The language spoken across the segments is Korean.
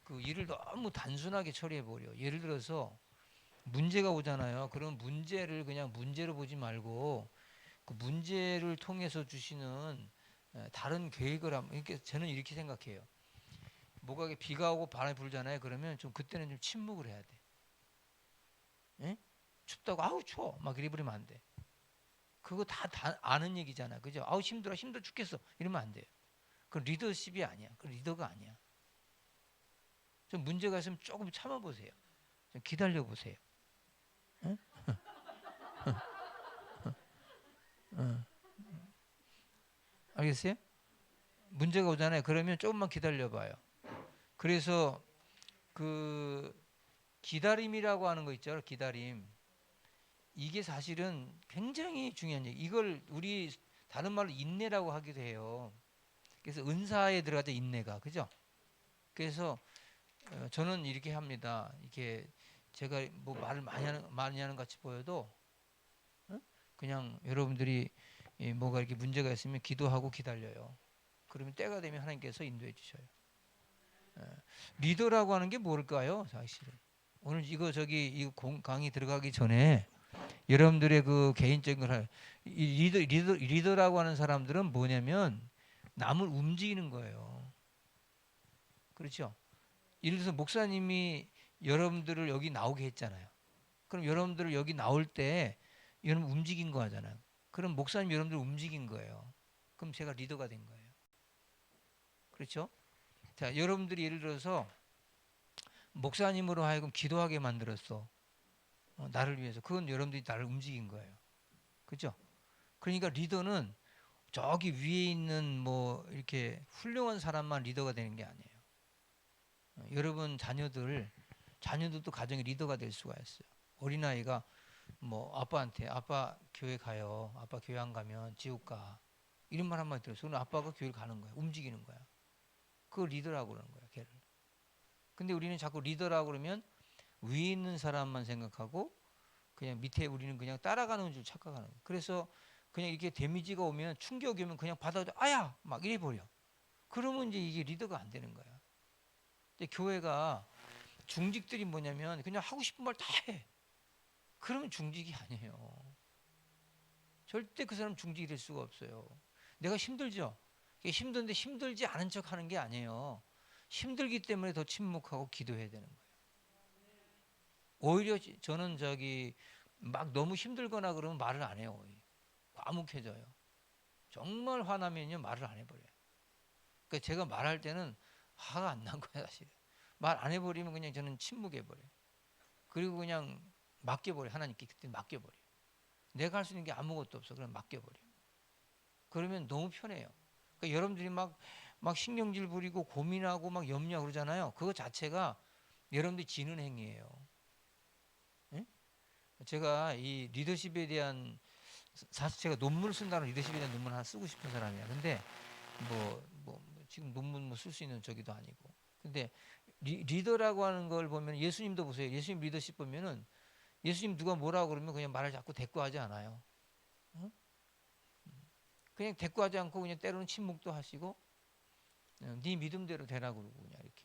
그 일을 너무 단순하게 처리해 버려. 예를 들어서 문제가 오잖아요. 그럼 문제를 그냥 문제로 보지 말고 그 문제를 통해서 주시는 다른 계획을 하면 이렇게 저는 이렇게 생각해요. 뭐가 이렇게 비가 오고 바람이 불잖아요. 그러면 좀 그때는 좀 침묵을 해야 돼. 예? 춥다고 아우 추워 막 이래 버리면 안 돼. 그거 다 아는 얘기잖아. 그죠? 아우 힘들어 죽겠어 이러면 안 돼요. 그건 리더십이 아니야. 그 리더가 아니야. 좀 문제가 있으면 조금 참아보세요. 좀 기다려보세요. 응? 알겠어요? 문제가 오잖아요. 그러면 조금만 기다려봐요. 그래서 그 기다림이라고 하는 거 있죠. 기다림. 이게 사실은 굉장히 중요한 얘기. 이걸 우리 다른 말로 인내라고 하기도 해요. 그래서 은사에 들어가죠. 인내가. 그죠? 그래서 저는 이렇게 합니다. 이게 제가 뭐 말을 많이 하는 것 같이 보여도 그냥 여러분들이 뭐가 이렇게 문제가 있으면 기도하고 기다려요. 그러면 때가 되면 하나님께서 인도해 주셔요. 리더라고 하는 게 뭘까요? 사실은 오늘 이거 저기 이 강의 들어가기 전에 여러분들의 그 개인적인 걸 리더라고 하는 사람들은 뭐냐면 남을 움직이는 거예요. 그렇죠? 예를 들어서 목사님이 여러분들을 여기 나오게 했잖아요. 그럼 여러분들을 여기 나올 때 여러분 움직인 거 하잖아요. 그럼 목사님 여러분들 움직인 거예요. 그럼 제가 리더가 된 거예요. 그렇죠? 자, 여러분들이 예를 들어서 목사님으로 하여금 기도하게 만들었어. 나를 위해서. 그건 여러분들이 나를 움직인 거예요. 그죠? 그러니까 리더는 저기 위에 있는 뭐 이렇게 훌륭한 사람만 리더가 되는 게 아니에요. 여러분 자녀들도 가정의 리더가 될 수가 있어요. 어린아이가 뭐 아빠한테 아빠 교회 가요. 아빠 교회 안 가면 지옥 가. 이런 말 한마디 들었어. 그럼 아빠가 교회를 가는 거야. 움직이는 거야. 그걸 리더라고 그러는 거야. 걔를. 근데 우리는 자꾸 리더라고 그러면 위에 있는 사람만 생각하고 그냥 밑에 우리는 그냥 따라가는 줄 착각하는 거야. 그래서 그냥 이렇게 데미지가 오면 충격이 오면 그냥 받아도 아야 막 이래 버려. 그러면 이제 이게 리더가 안 되는 거야. 근데 교회가 중직들이 뭐냐면 그냥 하고 싶은 말 다 해. 그러면 중직이 아니에요. 절대 그 사람 중직이 될 수가 없어요. 내가 힘들죠. 힘든데 힘들지 않은 척 하는 게 아니에요. 힘들기 때문에 더 침묵하고 기도해야 되는 거예요. 오히려 저는 저기 막 너무 힘들거나 그러면 말을 안 해요. 과묵해져요. 정말 화나면요 말을 안 해버려요. 그러니까 제가 말할 때는 화가 안 난 거예요 사실. 말 안 해버리면 그냥 저는 침묵해버려요. 그리고 그냥 맡겨버려요. 하나님께 그때 맡겨버려요. 내가 할 수 있는 게 아무것도 없어. 그럼 맡겨버려요. 그러면 너무 편해요. 그러니까 여러분들이 막 신경질 부리고 고민하고 막 염려 그러잖아요. 그거 자체가 여러분들이 지는 행위예요. 예? 제가 이 리더십에 대한 사실 제가 논문을 쓴다는 리더십에 대한 논문 하나 쓰고 싶은 사람이야. 근데 뭐 지금 논문 뭐 쓸 수 있는 저기도 아니고. 근데 리더라고 하는 걸 보면 예수님도 보세요. 예수님 리더십 보면은 예수님 누가 뭐라고 그러면 그냥 말을 자꾸 대꾸하지 않아요. 어? 그냥 대꾸하지 않고 그냥 때로는 침묵도 하시고 네 믿음대로 되라 그러고 그냥 이렇게.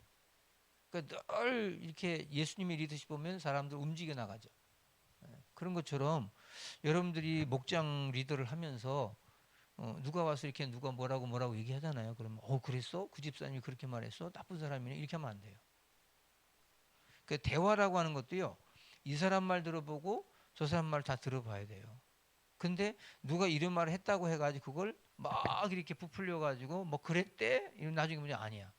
그러니까 늘 이렇게 예수님의 리더십 보면 사람들 움직여 나가죠. 그런 것처럼 여러분들이 목장 리더를 하면서 누가 와서 이렇게 누가 뭐라고 얘기하잖아요. 그러면 그랬어? 그 집사님이 그렇게 말했어? 나쁜 사람이네. 이렇게 하면 안 돼요. 그 대화라고 하는 것도요. 이 사람 말 들어보고 저 사람 말 다 들어봐야 돼요. 근데 누가 이런 말을 했다고 해가지고 그걸 막 이렇게 부풀려 가지고 뭐 그랬대? 이런 나중에 보면 아니야.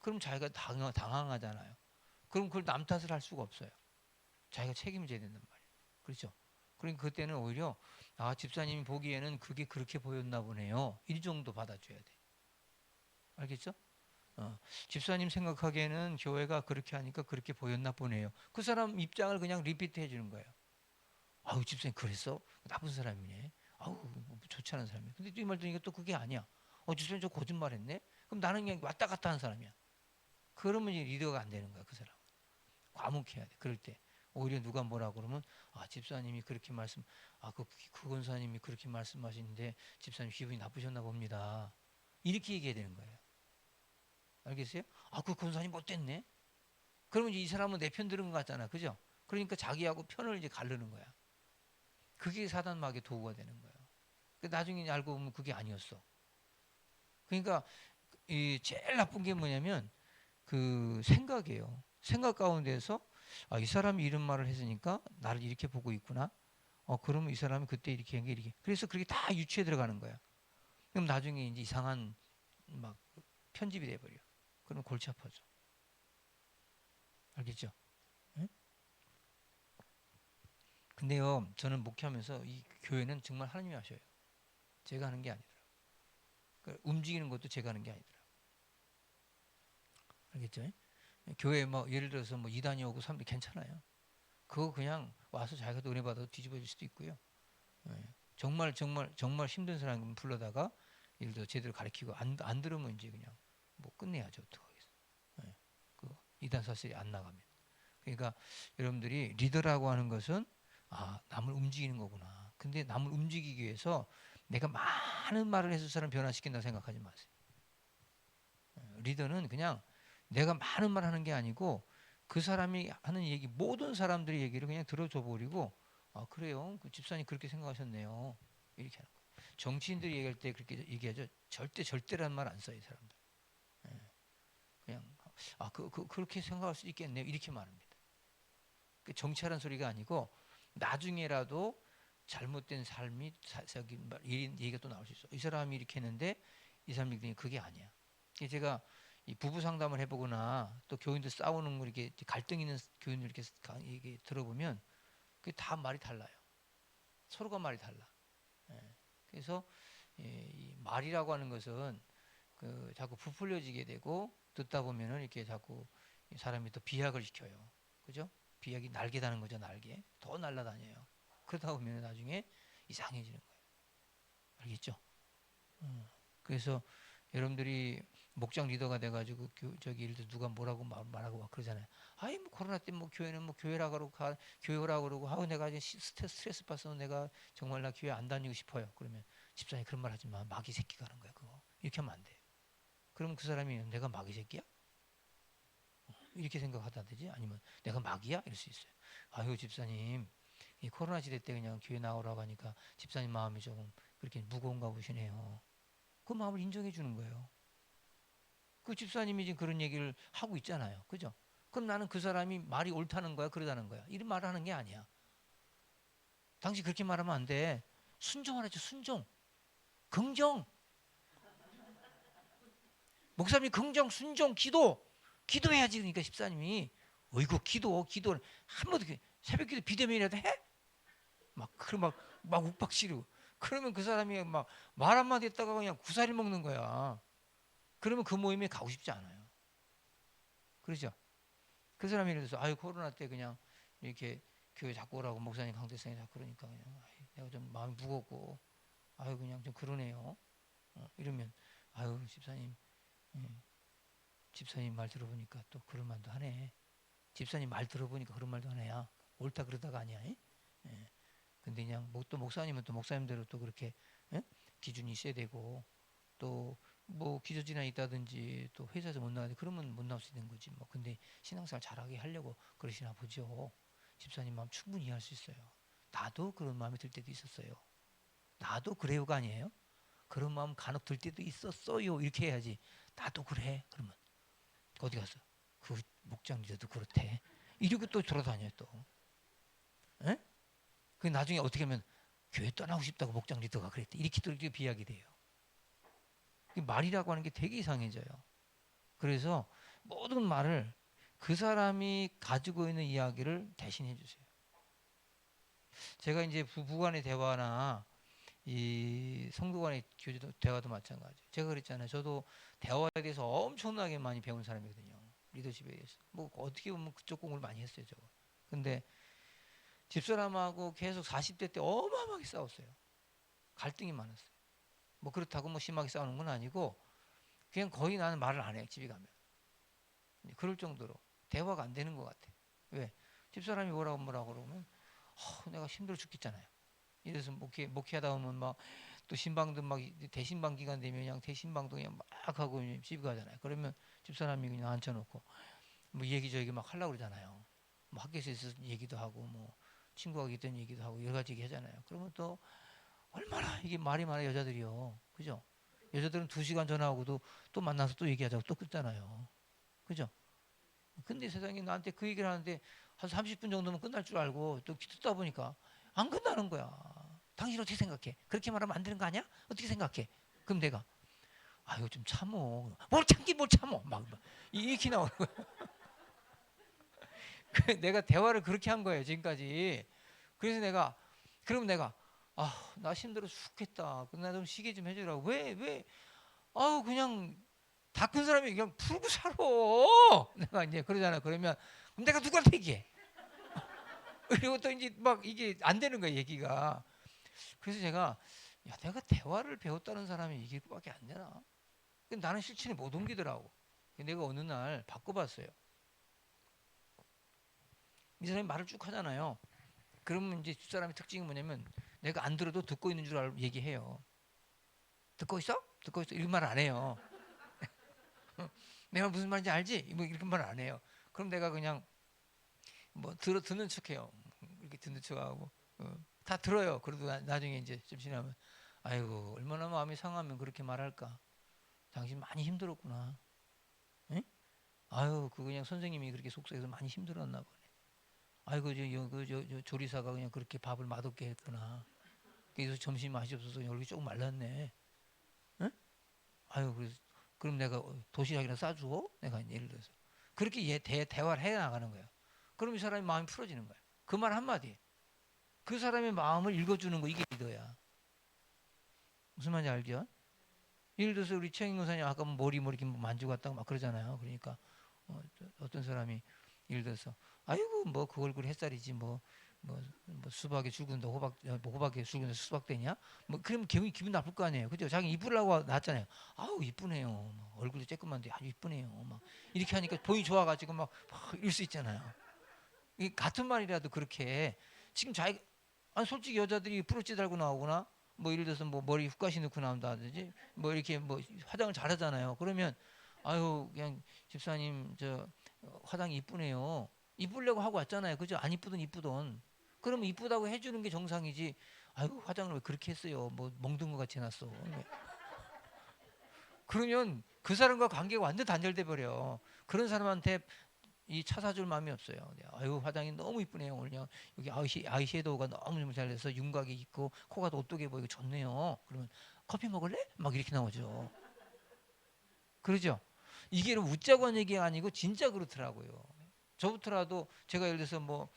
그럼 자기가 당황하잖아요. 그럼 그걸 남 탓을 할 수가 없어요. 자기가 책임을 져야 된단 말이에요. 그렇죠? 그러니까 그때는 오히려 집사님이 보기에는 그게 그렇게 보였나 보네요. 이 정도 받아줘야 돼. 알겠죠? 집사님 생각하기에는 교회가 그렇게 하니까 그렇게 보였나 보네요. 그 사람 입장을 그냥 리피트 해주는 거예요. 아우 집사님 그랬어? 나쁜 사람이네. 아우 뭐 좋지 않은 사람이야. 근데 이 말 들으니까 또 그게 아니야. 집사님 저 거짓말했네. 그럼 나는 그냥 왔다 갔다 하는 사람이야. 그러면 이제 리더가 안 되는 거야 그 사람. 과묵해야 돼. 그럴 때 오히려 누가 뭐라 그러면 집사님이 그렇게 그 권사님이 그렇게 말씀하시는데 집사님 기분이 나쁘셨나 봅니다. 이렇게 얘기해야 되는 거예요. 알겠어요? 그 권사님 못됐네. 그러면 이제 이 사람은 내 편 들은 것 같잖아, 그죠? 그러니까 자기하고 편을 이제 가르는 거야. 그게 사단 마귀의 도구가 되는 거예요. 나중에 알고 보면 그게 아니었어. 그러니까 이 제일 나쁜 게 뭐냐면 그 생각이에요. 생각 가운데서 아, 이 사람이 이런 말을 했으니까 나를 이렇게 보고 있구나. 그러면 이 사람이 그때 이렇게 한 게 이렇게. 그래서 그렇게 다 유추해 들어가는 거야. 그럼 나중에 이제 이상한 막 편집이 돼 버려. 그럼 골치 아파져. 알겠죠? 응? 근데요, 저는 목회하면서 이 교회는 정말 하나님이 하셔요. 제가 하는 게 아니더라고요. 그러니까 움직이는 것도 제가 하는 게 아니더라고요. 알겠죠? 교회 뭐 예를 들어서 뭐 2단이 오고 3단 괜찮아요. 그거 그냥 와서 자기가 은혜 받아도 뒤집어질 수도 있고요. 예. 정말 힘든 사람 불러다가 예를 들어 제대로 가르치고 안 들으면 이제 그냥 뭐 끝내야죠. 어떡하겠어. 예. 그 2단 사슬이 안 나가면. 그러니까 여러분들이 리더라고 하는 것은 아, 남을 움직이는 거구나. 근데 남을 움직이기 위해서 내가 많은 말을 해서 사람 변화시킨다고 생각하지 마세요. 리더는 그냥 내가 많은 말 하는 게 아니고 그 사람이 하는 얘기 모든 사람들의 얘기를 그냥 들어줘 버리고 아 그래요 그 집사님 그렇게 생각하셨네요 이렇게 하는 거예요. 정치인들이 얘기할 때 그렇게 얘기하죠. 절대라는 말 안 써요 이 사람들. 예, 그냥 그렇게 생각할 수 있겠네요 이렇게 말합니다. 그 정치하라는 소리가 아니고 나중에라도 잘못된 삶이 이런 얘기가 또 나올 수 있어. 이 사람이 이렇게 했는데 이 사람이 그게 아니야. 제가 이 부부 상담을 해보거나 또 교인들 싸우는 거 이렇게 갈등 있는 교인들 이렇게 얘기 들어보면 그게 다 말이 달라요. 서로가 말이 달라. 예. 그래서 이 말이라고 하는 것은 그 자꾸 부풀려지게 되고 듣다 보면은 이렇게 자꾸 사람이 또 비약을 시켜요. 그죠? 비약이 날개 다는 거죠, 날개. 더 날아다녀요. 그러다 보면 나중에 이상해지는 거예요. 알겠죠? 그래서 여러분들이 목장 리더가 돼가지고 저기 예를 들어 누가 뭐라고 말하고 막 그러잖아요. 아이 뭐 코로나 때 뭐 교회는 뭐 교회라 그러고 교회라 그러고 아우 내가 이제 스트레스 받아서 내가 정말 나 교회 안 다니고 싶어요. 그러면 집사님 그런 말 하지 마. 마귀 새끼가 하는 거야 그거. 이렇게 하면 안 돼. 그러면 그 사람이 내가 마귀 새끼야? 이렇게 생각하다든지 아니면 내가 마귀야? 이럴 수 있어요. 아유 집사님 이 코로나 시대 때 그냥 교회 나오라고 하니까 집사님 마음이 조금 그렇게 무거운가 보시네요. 그 마음을 인정해 주는 거예요. 그 집사님이 지금 그런 얘기를 하고 있잖아요. 그죠? 그럼 나는 그 사람이 말이 옳다는 거야, 그러다는 거야. 이런 말을 하는 게 아니야. 당신 그렇게 말하면 안 돼. 순종하라죠, 순종. 긍정. 목사님이 긍정, 순종, 기도. 기도해야지. 그러니까 집사님이 어이구 기도를 한 번도 새벽 기도 비대면이라도 해? 막 욱박지르고. 그러면 그 사람이 막 말 한마디 했다가 그냥 구사리 먹는 거야. 그러면 그 모임에 가고 싶지 않아요. 그러죠? 그 사람이 예를 들어서 아유 코로나 때 그냥 이렇게 교회 자꾸 오라고 목사님 강대상이 자꾸 그러니까 그냥 아유, 내가 좀 마음이 무겁고 아유 그냥 좀 그러네요. 이러면 아유 집사님 예, 집사님 말 들어보니까 또 그런 말도 하네. 집사님 말 들어보니까 그런 말도 하네야. 옳다 그러다가 아니야. 예. 근데 그냥 또 목사님은 또 목사님대로 또 그렇게 예? 기준이 있어야 되고 또 뭐 기저질환이 있다든지 또 회사에서 못 나가는데 그러면 못 나올 수 있는 거지 뭐. 근데 신앙생활 잘하게 하려고 그러시나 보죠. 집사님 마음 충분히 이해할 수 있어요. 나도 그런 마음이 들 때도 있었어요. 나도 그래요가 아니에요. 그런 마음 간혹 들 때도 있었어요. 이렇게 해야지. 나도 그래. 그러면 어디 가서 그 목장 리더도 그렇대. 이러고 또 돌아다녀요 또. 에? 그 나중에 어떻게 하면 교회 떠나고 싶다고 목장 리더가 그랬대. 이렇게 또 이렇게 비약이 돼요. 말이라고 하는 게 되게 이상해져요. 그래서 모든 말을 그 사람이 가지고 있는 이야기를 대신해 주세요. 제가 이제 부부 간의 대화나 이 성도 간의 교제도 대화도 마찬가지예요. 제가 그랬잖아요. 저도 대화에 대해서 엄청나게 많이 배운 사람이거든요. 리더십에 대해서. 뭐 어떻게 보면 그쪽 공부를 많이 했어요, 저거. 근데 집사람하고 계속 40대 때 어마어마하게 싸웠어요. 갈등이 많았어요. 뭐 그렇다고 뭐 심하게 싸우는 건 아니고 그냥 거의 나는 말을 안 해, 집에 가면. 그럴 정도로 대화가 안 되는 것 같아. 왜? 집사람이 뭐라고 그러면 내가 힘들어 죽겠잖아요. 이래서 목회하다 보면 막 또 신방도 막 대신방 기간 되면 그냥 대신방도 그냥 막 하고 집에 가잖아요. 그러면 집사람이 그냥 앉혀놓고 뭐 얘기 저 얘기 막 하려고 그러잖아요. 뭐 학교에서 있었던 얘기도 하고 뭐 친구하고 있던 얘기도 하고 여러 가지 얘기 하잖아요. 그러면 또 얼마나 이게 말이 많아 여자들이요. 그죠? 여자들은 2시간 전화하고도 또 만나서 또 얘기하자고 또 끊잖아요. 그죠? 근데 세상에 나한테 그 얘기를 하는데 한 30분 정도면 끝날 줄 알고 또 듣다 보니까 안 끝나는 거야. 당신 어떻게 생각해? 그렇게 말하면 안 되는 거 아니야? 어떻게 생각해? 그럼 내가 아유 좀 참어. 뭘 참기 뭘 참어. 막 이렇게 나오는 거야. 내가 대화를 그렇게 한 거예요 지금까지. 그래서 내가 그럼 내가 나 힘들어 죽겠다. 나 좀 쉬게 좀 해주라고. 왜 아우 그냥 다 큰 사람이 그냥 풀고 살아. 내가 이제 그러잖아. 그러면 그럼 내가 누구한테 얘기해? 그리고 또 이제 막 이게 안 되는 거야 얘기가. 그래서 제가 야 내가 대화를 배웠다는 사람이 이길 밖에 안 되나? 근데 나는 실천이 못 옮기더라고. 내가 어느 날 바꿔봤어요. 이 사람이 말을 쭉 하잖아요. 그러면 이제 두 사람의 특징이 뭐냐면 내가 안 들어도 듣고 있는 줄 알고 얘기해요. 듣고 있어? 듣고 있어? 이런 말 안 해요. 내가 무슨 말인지 알지? 뭐 이렇게 말 안 해요. 그럼 내가 그냥 뭐 듣는 척해요. 이렇게 듣는 척하고 다 들어요. 그래도 나중에 이제 좀 지나면 아이고 얼마나 마음이 상하면 그렇게 말할까. 당신 많이 힘들었구나. 응? 아유 그 그냥 선생님이 그렇게 속삭여서 많이 힘들었나 보네. 아이고 저 조리사가 그냥 그렇게 밥을 맛없게 했구나. 그래서 점심 맛이 없어서 얼굴이 조금 말랐네. 응? 아유 그래서 그럼 내가 도시락이나 싸주고 내가 예를 들어서 그렇게 대화를 해 나가는 거예요. 그럼 이 사람이 마음이 풀어지는 거야. 그 말 한마디. 그 사람의 마음을 읽어주는 거 이게 리더야. 무슨 말인지 알죠? 예를 들어서 우리 최영인 권사님 아까 머리 이렇게 만지고 왔다고 막 그러잖아요. 그러니까 어떤 사람이 예를 들어서 아이고 뭐 그 얼굴 햇살이지 뭐 수박에 죽은다 호박에 죽은다 수박 되냐? 뭐 그러면 기분 나쁠 거 아니에요. 그죠? 자기 이쁘라고 나왔잖아요. 아우 이쁘네요. 막 얼굴도 쬐끄만데 아주 이쁘네요. 막 이렇게 하니까 보이 좋아가지고 막 이럴 수 있잖아요. 이 같은 말이라도 그렇게 지금 자기 아니 솔직히 여자들이 브로치 달고 나오거나 뭐 예를 들어서 뭐 머리 훅가시 넣고 나온다든지 뭐 이렇게 뭐 화장을 잘하잖아요. 그러면 아유 그냥 집사님 저 화장이 이쁘네요. 이쁘려고 하고 왔잖아요. 그죠? 안 이쁘든 이쁘든. 그러면 이쁘다고 해주는 게 정상이지. 아유 화장을 왜 그렇게 했어요? 뭐 멍든 것 같이 해놨어. 그러면 그 사람과 관계가 완전 단절돼 버려. 그런 사람한테 이 차 사줄 마음이 없어요. 아유 화장이 너무 이쁘네요 오늘요. 여기 아이섀도우가 너무 잘 돼서 윤곽이 있고 코가 오똑해 보이고 좋네요. 그러면 커피 먹을래? 막 이렇게 나오죠. 그러죠? 이게 웃자고 한 얘기가 아니고 진짜 그렇더라고요. 저부터라도 제가 예를 들어서 뭐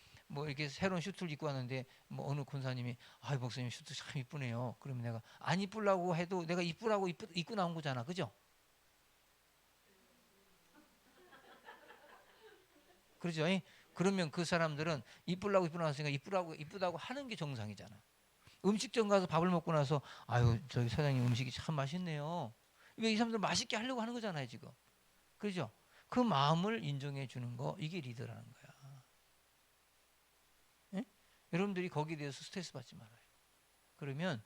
이렇게 새로운 슈트를 입고 왔는데 뭐 어느 권사님이 아유 목사님 슈트 참 이쁘네요. 그러면 내가 안 이쁘려고 해도 내가 이쁘라고 입고 나온 거잖아. 그죠? 그러죠? 그러면 그 사람들은 이쁘려고 입고 나왔으니까 이쁘다고 하는 게 정상이잖아. 음식점 가서 밥을 먹고 나서 아유 저기 사장님 음식이 참 맛있네요. 왜 이 사람들 맛있게 하려고 하는 거잖아요 지금. 그죠? 그 마음을 인정해 주는 거 이게 리더라는 거야. 예? 여러분들이 거기에 대해서 스트레스 받지 말아요. 그러면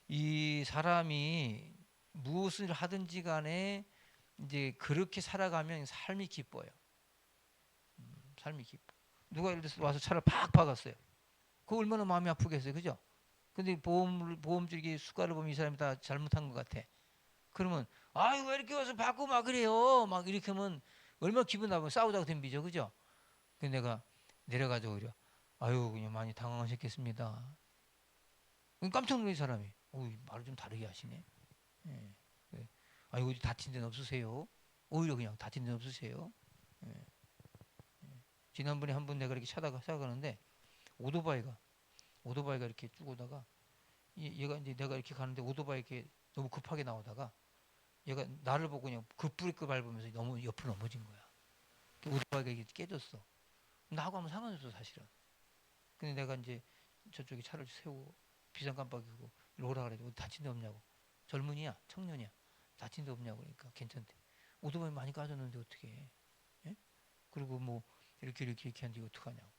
이 사람이 무엇을 하든지 간에 이제 그렇게 살아가면 삶이 기뻐요. 삶이 기뻐. 누가 예를 들어서 와서 차를 팍 박았어요. 그거 얼마나 마음이 아프겠어요. 그죠? 근데 보험주기 수가를 보면 이 사람이 다 잘못한 것 같아. 그러면 아유 왜 이렇게 와서 바꾸고 막 그래요. 막 이렇게 하면 얼마나 기분 나쁘면 싸우자고 덤비죠. 그죠? 근데 내가 내려가지고 그래. 아유 그냥 많이 당황하셨겠습니다. 깜짝 놀란 사람이. 말을 좀 다르게 하시네. 예. 그래. 아이고 다친 데는 없으세요? 오히려 그냥 다친 데는 없으세요? 예. 지난번에 한 번 내가 이렇게 찾아가는데 오토바이가 이렇게 쭉 오다가 얘가 이제 내가 이렇게 가는데 오토바이 이렇게 너무 급하게 나오다가 얘가 나를 보고 그냥 급브레이크 밟으면서 너무 옆으로 넘어진 거야. 오토바이가 이게 깨졌어. 나하고 아무 상관없어 사실은. 근데 내가 이제 저쪽에 차를 세우고 비상 깜빡이고 이리 오라 그래. 어디 다친 데 없냐고. 젊은이야, 청년이야. 다친 데 없냐고 그러니까 괜찮대. 오토바이 많이 까졌는데 어떻게 해? 예? 그리고 뭐 이렇게 하는데 어떡하냐고.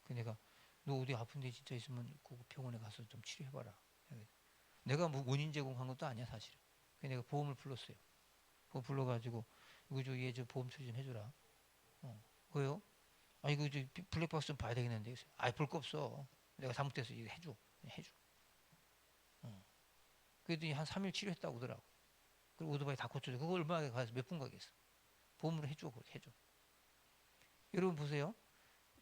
그 내가 너 어디 아픈 데 진짜 있으면 그 병원에 가서 좀 치료해봐라. 내가 뭐 원인 제공한 것도 아니야 사실은. 그래서 내가 보험을 불렀어요. 보험 불러가지고 이거 얘 저 보험 처리 좀 해줘라. 아 이거 이제 블랙박스 좀 봐야 되겠는데. 아 볼 거 없어. 내가 잘못돼서 이거 해줘. 해줘. 그랬더니 한 3일 치료했다고 하더라고. 그리고 오토바이 다 고쳐줘. 그거 얼마나 가서 몇 분 가겠어. 보험으로 해줘. 그렇게 해줘. 여러분 보세요.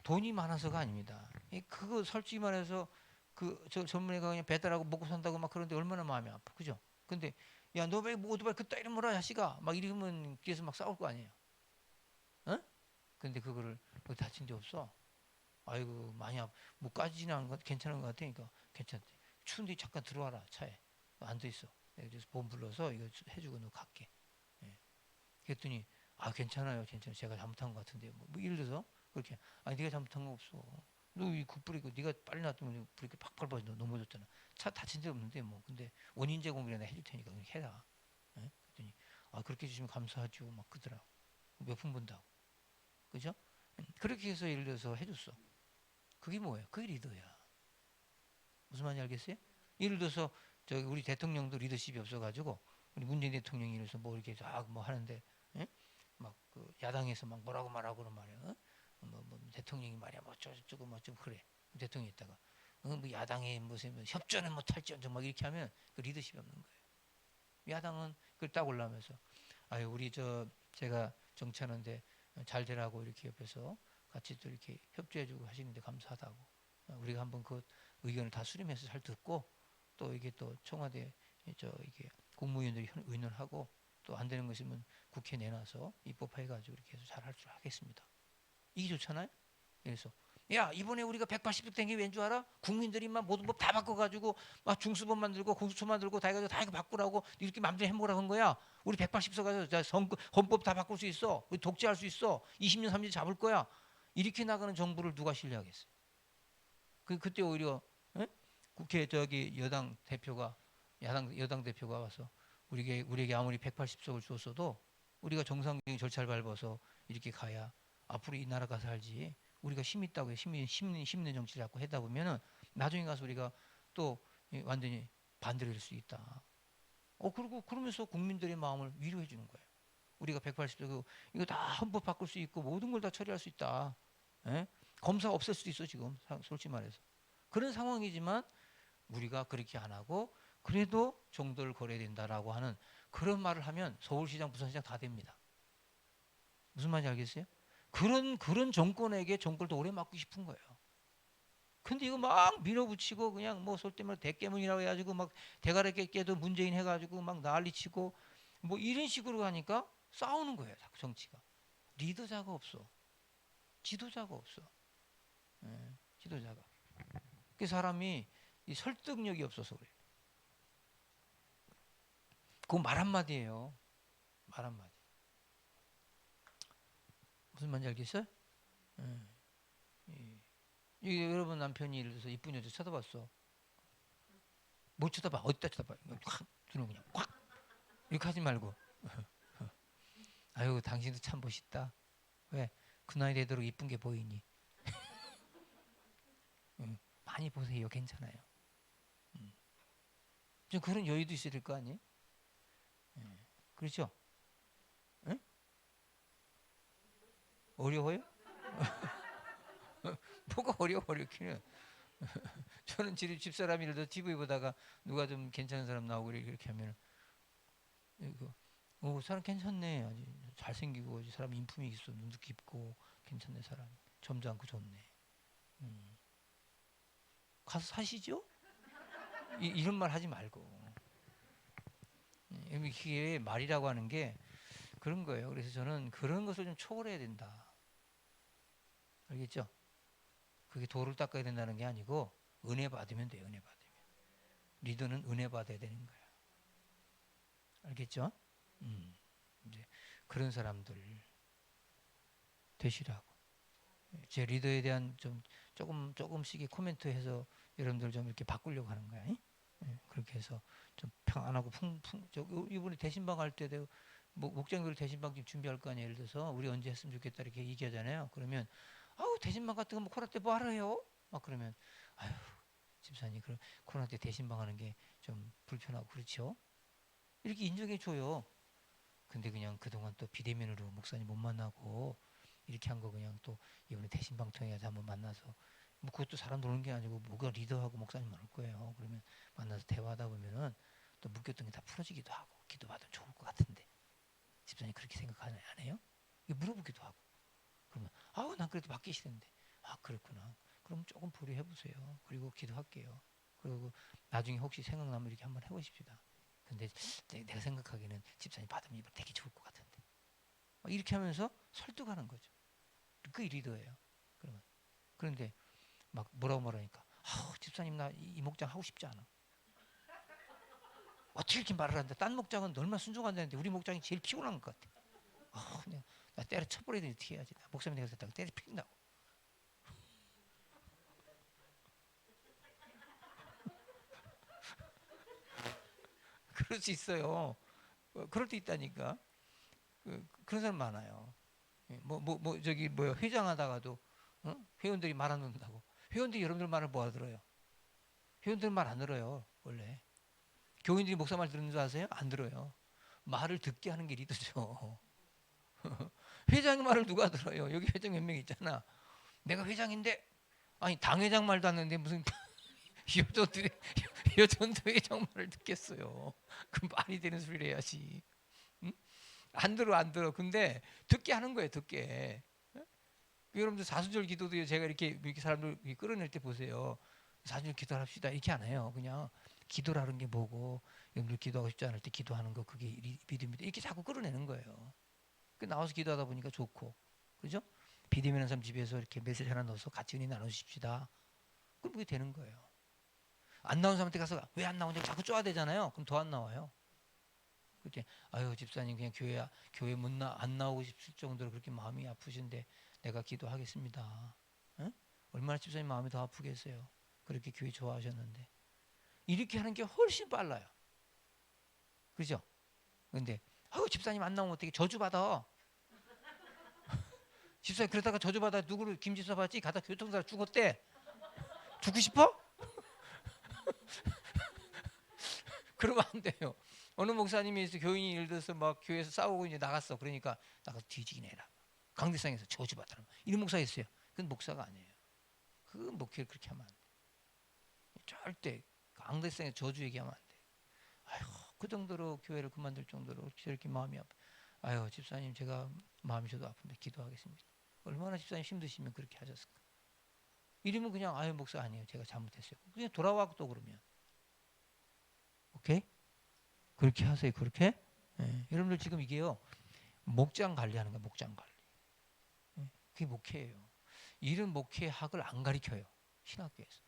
돈이 많아서가 아닙니다. 그거 솔직히 말해서 그 저 전문의가 그냥 배달하고 먹고 산다고 막 그러는데 얼마나 마음이 아파. 그죠? 근데 야 너 왜 오토바이 그따 이런 거라 자식아 막 이러면 뒤에서 막 싸울 거 아니에요. 어? 근데 그거를 다친 데 없어. 아이고 많이 뭐 까지지는 않은 것 괜찮은 것 같으니까 괜찮대. 추운데 잠깐 들어와라 차에 앉아 있어. 내가 그래서 보험 불러서 이거 해주고 너 갈게. 예. 그랬더니 아 괜찮아요, 괜찮아요. 제가 잘못한 것 같은데 뭐 예를 들어서 그렇게 아니 네가 잘못한 거 없어. 너이 굿브레이크 네가 빨리 놨더니 브레이크 팍팍 밟아서 넘어졌잖아. 차 다친 적 없는데 뭐 근데 원인 제공이나 해줄 테니까 그냥 해라. 예? 그랬더니 아 그렇게 해주시면 감사하죠. 막 그러더라고. 몇 푼 본다고. 그죠? 그렇게 해서 예를 들어서 해줬어. 그게 뭐예요? 그게 리더야. 무슨 말인지 알겠어요? 예를 들어서 저기 우리 대통령도 리더십이 없어가지고 우리 문재인 대통령이 이래서 뭐 이렇게 뭐 하는데 예? 막그 야당에서 막 뭐라고 말하고 그런 말이야. 어? 뭐 대통령이 말이야 뭐 저쩌고 뭐 좀 그래. 대통령이 있다가 뭐 야당에 무슨 뭐 협조는 뭐 탈지언정 막 이렇게 하면 그 리더십이 없는 거예요. 야당은 그걸 딱 올라오면서 아유 우리 제가 정치하는데 잘 되라고 이렇게 옆에서 같이 또 이렇게 협조해주고 하시는데 감사하다고 우리가 한번 그 의견을 다 수렴해서 잘 듣고 또 이게 또 청와대 이게 국무위원들이 의논하고 또 안 되는 것이면 국회에 내놔서 입법해가지고 이렇게 해서 잘 할 줄 하겠습니다. 이게 좋잖아요. 그래서 야 이번에 우리가 180석 된 게 왠 줄 알아? 국민들이 막 모든 법 다 바꿔가지고 막 중수법 만들고 공수처 만들고 다 해가지고 다 이거 바꾸라고 이렇게 마음대로 해먹으라고 한 거야. 우리 180석 가서 헌법 다 바꿀 수 있어. 우리 독재할 수 있어. 20년 30년 잡을 거야. 이렇게 나가는 정부를 누가 신뢰하겠어요? 그때 오히려 에? 국회 저기 여당 대표가 와서 우리에게 아무리 180석을 줬어도 우리가 정상적인 절차를 밟아서 이렇게 가야 앞으로 이 나라가 살지. 우리가 힘 있다고 힘있는 정치를 자꾸 하다 보면은 나중에 가서 우리가 또 완전히 반대를 할 수 있다. 그리고 그러면서 국민들의 마음을 위로해 주는 거예요. 우리가 180석 이거 다 헌법 바꿀 수 있고 모든 걸 다 처리할 수 있다. 에? 검사 없앨 수도 있어 지금 솔직히 말해서. 그런 상황이지만 우리가 그렇게 안 하고 그래도 정도를 걸어야 된다라고 하는 그런 말을 하면 서울시장, 부산시장 다 됩니다. 무슨 말인지 알겠어요? 그런 정권에게 정권을 더 오래 맡고 싶은 거예요. 근데 이거 막 밀어붙이고 그냥 뭐 쏠 때마다 대깨문이라고 해가지고 막 대가리 깨도 문재인 해가지고 막 난리치고 뭐 이런 식으로 가니까 싸우는 거예요. 자꾸 정치가. 리더자가 없어. 지도자가 없어. 지도자가. 그 사람이 이 설득력이 없어서 그래요. 그거 말 한마디예요. 말 한마디. 무슨 말인지 알겠어요? 여러분 남편이 예를 들어서 이쁜 여자 쳐다봤어. 못 쳐다봐. 어디다 쳐다봐. 확 눈을 그냥 확 이렇게 하지 말고. 아유 당신도 참 멋있다. 왜? 그 나이 되도록 이쁜 게 보이니. 많이 보세요. 괜찮아요. 좀 그런 여유도 있을 거 아니에요? 그렇죠? 에? 어려워요? 뭐가 어렵기는. 저는 집사람이라도 TV 보다가 누가 좀 괜찮은 사람 나오고 이렇게 하면 이거 사람 괜찮네. 아주 잘생기고 사람 인품이 있어. 눈도 깊고 괜찮네 사람. 점잖고 좋네. 가서 사시죠? 이런 말 하지 말고. 이게 말이라고 하는 게 그런 거예요. 그래서 저는 그런 것을 좀 초월해야 된다. 알겠죠? 그게 도를 닦아야 된다는 게 아니고 은혜 받으면 돼요. 은혜 받으면. 리더는 은혜 받아야 되는 거야. 알겠죠? 이제 그런 사람들 되시라고. 제 리더에 대한 좀 조금씩의 코멘트해서 여러분들 좀 이렇게 바꾸려고 하는 거야. 그렇게 해서 좀 평안하고 이번에 대신방 할 때도 목장들 대신방 좀 준비할 거 아니에요. 예를 들어서 우리 언제 했으면 좋겠다 이렇게 얘기하잖아요. 그러면 아우 대신방 같은 거 뭐 코로나 때 뭐 하러 해요? 막 그러면 아유 집사님 그럼 코로나 때 대신방 하는 게 좀 불편하고 그렇죠? 이렇게 인정해 줘요. 근데 그냥 그동안 또 비대면으로 목사님 못 만나고 이렇게 한 거 그냥 또 이번에 대신방통해가지고 한번 만나서 뭐 그것도 사람들 오는 게 아니고 뭐가 리더하고 목사님만 올 거예요. 그러면 만나서 대화하다 보면은 또 묶였던 게 다 풀어지기도 하고 기도받으면 좋을 것 같은데 집사님 그렇게 생각하나요? 안 해요? 이거 물어보기도 하고 그러면 아우 난 그래도 받기 싫은데 아 그렇구나. 그럼 조금 보류해 보세요. 그리고 기도할게요. 그리고 나중에 혹시 생각나면 이렇게 한번 해보십시다. 근데 내가 생각하기에는 집사님 받으면 이번 되게 좋을 것 같은데 이렇게 하면서 설득하는 거죠. 그게 리더예요. 그러면 그런데 막 뭐라고 말하니까 집사님 나 이 목장 하고 싶지 않아. 어떻게 이렇게 말을 하는데 딴 목장은 얼마나 순종한다는데 우리 목장이 제일 피곤한 것 같아. 그냥 나 때려 쳐버려야 되는데 어떻게 해야지. 나 목사님 내가 됐다고 때려 피긴다고. 그럴 수 있어요. 그럴 때 있다니까. 그런 사람 많아요. 저기 뭐야 회장하다가도 회원들이 말 안 듣는다고. 회원들이 여러분들 말을 뭐 알아들어요? 회원들 말 안 들어요 원래. 교인들이 목사 말 듣는 줄 아세요? 안 들어요. 말을 듣게 하는 게 리더죠. 회장의 말을 누가 들어요? 여기 회장 몇 명 있잖아. 내가 회장인데 아니 당회장 말도 안 듣는데 무슨 여전들이 여전도 회장 말을 듣겠어요. 그 말이 되는 소리를 해야지. 응? 안 들어 안 들어. 근데 듣게 하는 거예요. 듣게. 여러분들 사순절 기도도 제가 이렇게 사람들 끌어낼 때 보세요. 사순절 기도합시다 이렇게 안 해요. 그냥 기도라는 게 뭐고 여러분들 기도하고 싶지 않을 때 기도하는 거 그게 믿음이다 이렇게 자꾸 끌어내는 거예요. 그 나와서 기도하다 보니까 좋고 그죠? 비대면한 사람 집에서 이렇게 메시지 하나 넣어서 같이 은혜 나누십시다. 그럼 그게 되는 거예요. 안 나온 사람한테 가서 왜 안 나오냐고 자꾸 쪼아야 되잖아요. 그럼 더 안 나와요. 그때 아유 집사님 그냥 교회 안 나오고 싶을 정도로 그렇게 마음이 아프신데 내가 기도하겠습니다. 응? 얼마나 집사님 마음이 더 아프겠어요. 그렇게 교회 좋아하셨는데 이렇게 하는 게 훨씬 빨라요. 그죠? 근데 아유 집사님 안 나오면 어떻게 저주받아. 집사님 그러다가 저주받아 누구를 김집사 받지 가다 교통사고 죽었대. 죽고 싶어? 그러면 안 돼요. 어느 목사님이 있어 교인이 예를 들어서 막 교회에서 싸우고 이제 나갔어. 그러니까 나가서 뒤지긴 해라. 강대상에서 저주받아라. 이런 목사 있어요. 그건 목사가 아니에요. 그 목회를 그렇게 하면 안 돼. 절대 강대상에 저주 얘기하면 안 돼. 아유 그 정도로 교회를 그만둘 정도로 저렇게 마음이 아파. 아유 집사님 제가 마음이 저도 아픈데 기도하겠습니다. 얼마나 집사님 힘드시면 그렇게 하셨을까. 이러면 그냥 아유 목사 아니에요. 제가 잘못했어요. 그냥 돌아와고 또 그러면 오케이? 그렇게 하세요. 그렇게? 예. 여러분들 지금 이게요. 목장 관리하는 거야. 목장 관리. 예. 그게 목회예요. 이런 목회학을 안 가르쳐요. 신학교에서.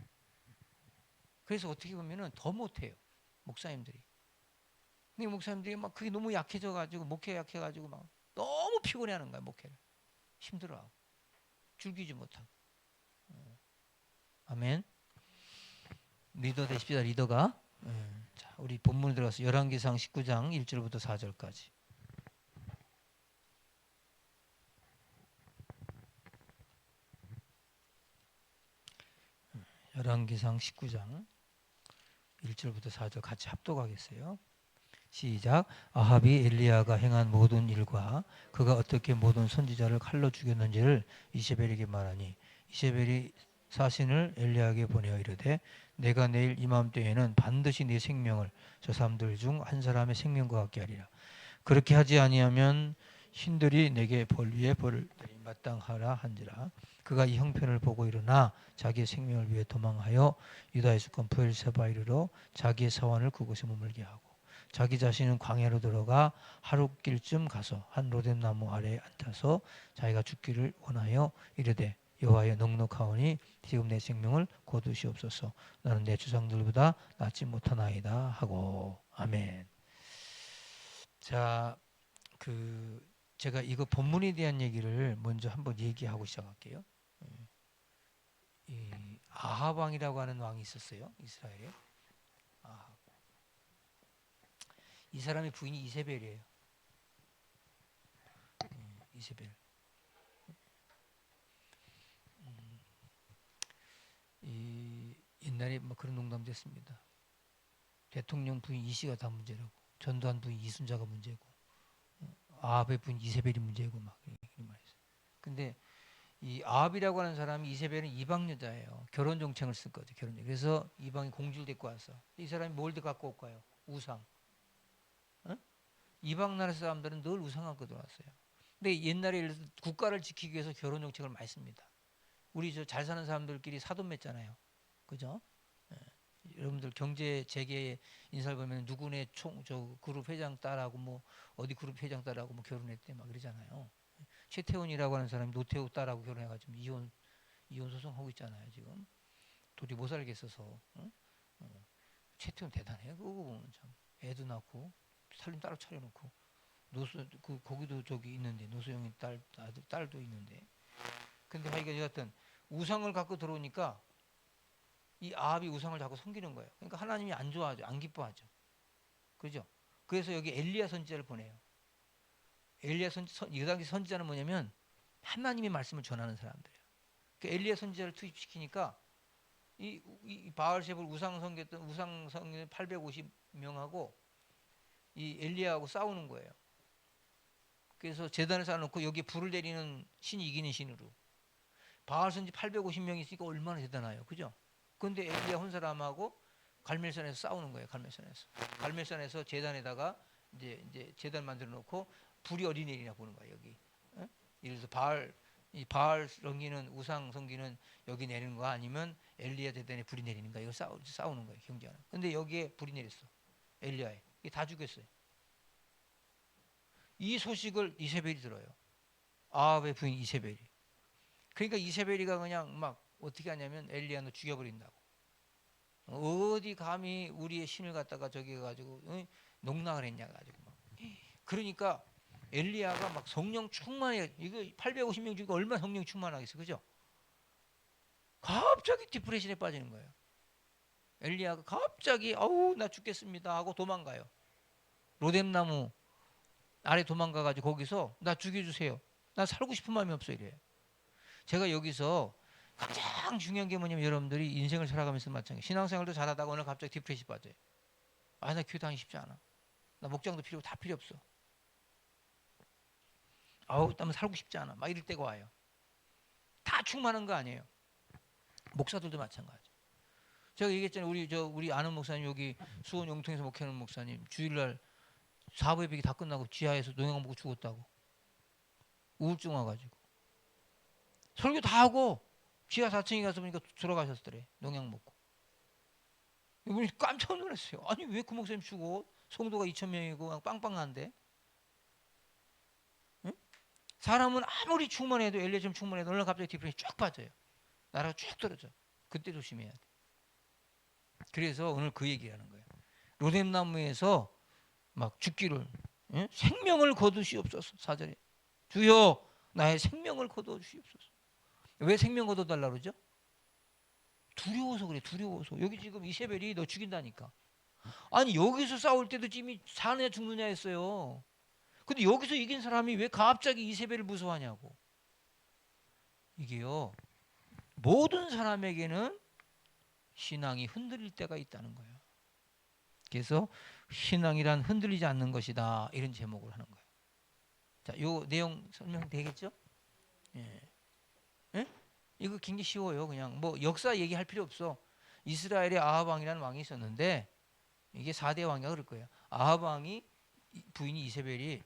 그래서 어떻게 보면은 더 못해요. 목사님들이. 근데 목사님들이 막 그게 너무 약해져가지고 목회 약해가지고 막 너무 피곤해하는 거야 목회를. 힘들어하고 즐기지 못하고. 아멘. 리더 되십시다. 리더가. 자, 우리 본문 들어가서 열왕기상 19장 1절부터 4절까지. 열왕기상 19장 1절부터 4절 같이 합독하겠어요. 시작. 아합이 엘리야가 행한 모든 일과 그가 어떻게 모든 선지자를 칼로 죽였는지를 이세벨에게 말하니 이세벨이 사신을 엘리야에게 보내어 이르되 내가 내일 이맘때에는 반드시 네 생명을 저 사람들 중 한 사람의 생명과 같게 하리라. 그렇게 하지 아니하면 신들이 내게 벌 위에 벌을 마땅하라 한지라. 그가 이 형편을 보고 일어나 자기의 생명을 위해 도망하여 유다의 수권 브엘세바 이르러 자기의 사원을 그곳에 머물게 하고 자기 자신은 광야로 들어가 하룻길쯤 가서 한 로뎀 나무 아래에 앉아서 자기가 죽기를 원하여 이르되 여호와여 넉넉하오니 지금 내 생명을 거두시옵소서. 나는 내 조상들보다 낫지 못하나이다 하고. 아멘. 자, 제가 이거 본문에 대한 얘기를 먼저 한번 얘기하고 시작할게요. 이 아합 왕이라고 하는 왕이 있었어요. 이스라엘에. 아합. 이 사람의 부인이 이세벨이에요. 이세벨. 이 옛날에 뭐 그런 농담도 했습니다. 대통령 부인 이씨가 다 문제라고. 전두환 부인 이순자가 문제고. 아합의 부인 이세벨이 문제고 막 이런 말이 있어요. 근데 이 아합이라고 하는 사람이 이세벨은 이방 여자예요. 결혼 정책을 쓴 거죠. 결혼. 그래서 이방이 공주를 데리고 왔어. 이 사람이 뭘 갖고 올까요? 우상. 어? 이방 나라 사람들은 늘 우상 갖고 들어왔어요. 근데 옛날에 예를 들어서 국가를 지키기 위해서 결혼 정책을 많이 씁니다. 우리 저 잘 사는 사람들끼리 사돈 맺잖아요. 그죠? 예. 여러분들 경제 재계 인사를 보면 누구네 저 그룹 회장 딸하고 뭐 어디 그룹 회장 딸하고 뭐 결혼했대 막 그러잖아요. 최태원이라고 하는 사람이 노태우 딸하고 결혼해가지고 이혼 소송하고 있잖아요 지금. 도저히 못 살겠어서. 응? 최태원 대단해요. 그거 보면 참 애도 낳고 살림 따로 차려놓고 노수 그 거기도 저기 있는데 노수영이 딸 아들 딸도 있는데. 근데 하여간 여하튼 우상을 갖고 들어오니까 이 아합이 우상을 자꾸 섬기는 거예요. 그러니까 하나님이 안 좋아하죠. 안 기뻐하죠. 그죠? 그래서 여기 엘리야 선지자를 보내요. 엘리야 이 당시 선지자는 뭐냐면 하나님의 말씀을 전하는 사람들이에요. 그 엘리야 선지자를 투입시키니까 이 바알셰불 우상 섬겼던 우상 성경 850명하고 이 엘리야하고 싸우는 거예요. 그래서 제단을 쌓아놓고 여기에 불을 내리는 신이 이기는 신으로. 바알 선지 850명이 있으니까 얼마나 대단해요. 그죠? 근데 엘리야 혼 사람하고 갈멜산에서 싸우는 거예요. 갈멜산에서 제단에다가 이제 제단 만들어 놓고 불이 어디 내리나 보는 거예요. 여기. 어? 예를 들어서 바알 섬기는 우상 섬기는 여기 내리는 거 아니면 엘리야 제단에 불이 내리는가 이거 싸우는 거예요. 경쟁하는. 근데 여기에 불이 내렸어. 엘리야에. 이게 다 죽였어요. 이 소식을 이세벨이 들어요. 아합의 부인 이세벨이. 그러니까 이세벨이가 그냥 막 어떻게 하냐면 엘리야 너 죽여버린다고. 어디 감히 우리의 신을 갖다가 저기 해가지고 농락을 했냐 가지고 막. 그러니까 엘리야가 막 성령 충만해. 이거 850명 중에 얼마나 성령 충만하겠어, 그죠? 갑자기 디프레션에 빠지는 거예요. 엘리야가 갑자기 아우 나 죽겠습니다 하고 도망가요. 로뎀나무 아래 도망가가지고 거기서 나 죽여주세요. 나 살고 싶은 마음이 없어 이래요. 제가 여기서 가장 중요한 게 뭐냐면 여러분들이 인생을 살아가면서 마찬가지. 신앙생활도 잘하다가 오늘 갑자기 디프레시 빠져요. 아, 나 교회 다니기 쉽지 않아. 나 목장도 다 필요 없어. 아우, 나 살고 싶지 않아. 막 이럴 때가 와요. 다 충만한 거 아니에요. 목사들도 마찬가지. 제가 얘기했잖아요. 우리 아는 목사님 여기 수원 용통에서 목회하는 목사님 주일날 사부 예배기 다 끝나고 지하에서 농약 먹고 죽었다고. 우울증 와가지고. 설교 다 하고 지하 4층에 가서 보니까 들어가셨더래. 농약 먹고. 우리 깜짝 놀랐어요. 아니 왜 그 목사님 죽어? 성도가 2,000명이고 빵빵한데. 응? 사람은 아무리 충만해도 엘리야처럼 충만해도 오늘 갑자기 디프레션이 쭉 빠져요. 나라가 쭉 떨어져. 그때 조심해야 돼. 그래서 오늘 그 얘기하는 거예요. 로뎀나무에서 막 죽기를 생명을 거두시옵소서. 4절에 주여 나의 생명을 거두어 주시옵소서. 왜 생명 거둬달라 그러죠? 두려워서 그래. 두려워서. 여기 지금 이세벨이 너 죽인다니까. 아니 여기서 싸울 때도 지금 사느냐 죽느냐 했어요. 근데 여기서 이긴 사람이 왜 갑자기 이세벨을 무서워하냐고. 이게요. 모든 사람에게는 신앙이 흔들릴 때가 있다는 거예요. 그래서 신앙이란 흔들리지 않는 것이다. 이런 제목을 하는 거예요. 자, 요 내용 설명되겠죠? 예. 예? 이거 굉장히 쉬워요. 그냥 뭐 역사 얘기할 필요 없어. 이스라엘에 아합 왕이라는 왕이 있었는데 이게 4대 왕이가 그럴 거예요. 아합 왕이 부인이 이세벨이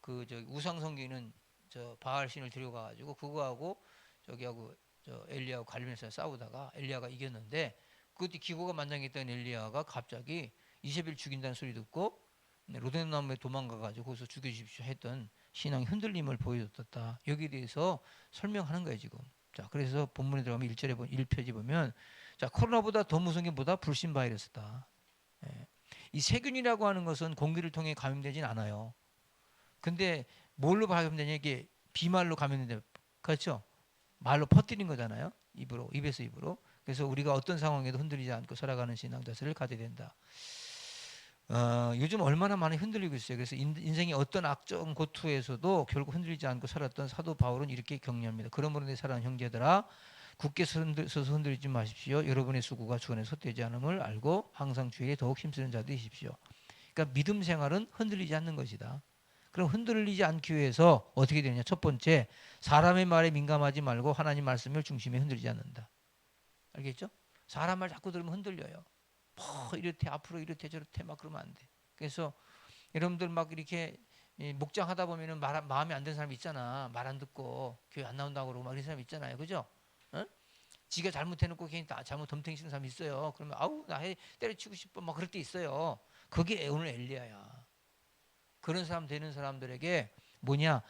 그 저기 우상 섬기는 저 바알 신을 데려가 가지고 그거하고 저기하고 저 엘리야하고 갈멜산에 싸우다가 엘리야가 이겼는데 그때 기고가 만장했던 엘리야가 갑자기 이세벨 죽인다는 소리 듣고 로뎀나무에 도망가 가지고 거기서 죽여주십시오 했던 신앙의 흔들림을 보여줬다. 여기에 대해서 설명하는 거예요 지금. 자, 그래서 본문에 들어가면 1편지 보면 자, 코로나보다 더 무서운 게 뭐다? 불신 바이러스다. 예. 이 세균이라고 하는 것은 공기를 통해 감염되진 않아요. 근데 뭘로 감염되냐? 이게 비말로 감염된다. 그렇죠? 말로 퍼뜨린 거잖아요. 입에서 입으로. 그래서 우리가 어떤 상황에도 흔들리지 않고 살아가는 신앙 자세를 가져야 된다. 요즘 얼마나 많이 흔들리고 있어요. 그래서 인생의 어떤 악적 고투에서도 결국 흔들리지 않고 살았던 사도 바울은 이렇게 격려합니다. 그러므로 내 사랑하는 형제들아 굳게 서서 흔들리지 마십시오. 여러분의 수고가 주 안에 헛되지 않음을 알고 항상 주에게 더욱 힘쓰는 자들이십시오. 그러니까 믿음 생활은 흔들리지 않는 것이다. 그럼 흔들리지 않기 위해서 어떻게 되냐? 첫 번째, 사람의 말에 민감하지 말고 하나님 말씀을 중심에 흔들리지 않는다. 알겠죠? 사람 말 자꾸 들으면 흔들려요. 뭐 이렇대 앞으로 이렇대 저렇대 막 그러면 안 돼. 그래서 여러분들 막 이렇게 목장하다 보면은 마음에 안 드는 사람 있잖아. 말 안 듣고 교회 안 나온다고 그러고 막 이런 사람 있잖아요. 그죠? 어? 지가 잘못해놓고 괜히 잘못 덤탱이 치는 사람 있어요. 그러면 아우 나 때려치고 싶어 막 그럴 때 있어요. 그게 오늘 엘리야야. 그런 사람 되는 사람들에게 뭐냐?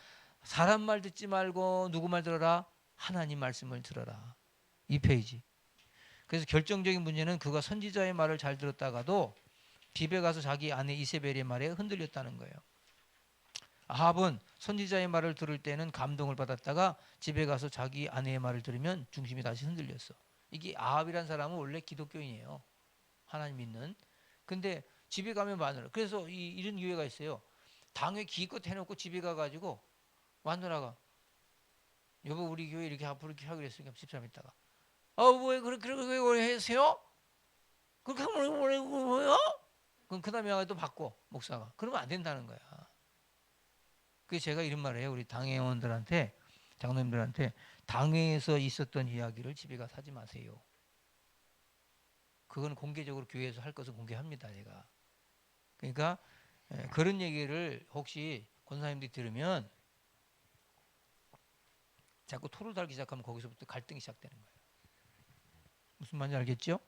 사람 말 듣지 말고 누구 말 들어라? 하나님 말씀을 들어라. 이 페이지. 그래서 결정적인 문제는 그가 선지자의 말을 잘 들었다가도 집에 가서 자기 아내 이세벨의 말에 흔들렸다는 거예요. 아합은 선지자의 말을 들을 때는 감동을 받았다가 집에 가서 자기 아내의 말을 들으면 중심이 다시 흔들렸어. 이게 아합이란 사람은 원래 기독교인이에요. 하나님 믿는. 근데 집에 가면 마누라. 그래서 이런 기회가 있어요. 당회 기껏 해놓고 집에 가가지고 마누라가 여보 우리 교회 이렇게 앞으로 이렇게 하기로 했으니까 집사람 있다가 왜 그렇게 하세요? 그렇게 하면 뭐요? 그럼 그 다음에 또 바꿔 목사가. 그러면 안 된다는 거야. 그래서 제가 이런 말을 해요. 우리 당회원들한테 장로님들한테 당회에서 있었던 이야기를 집에 가서 하지 마세요. 그건 공개적으로 교회에서 할 것은 공개합니다. 제가. 그러니까 그런 얘기를 혹시 권사님들이 들으면 자꾸 토를 달기 시작하면 거기서부터 갈등이 시작되는 거예요. 무슨 말인지 알겠죠?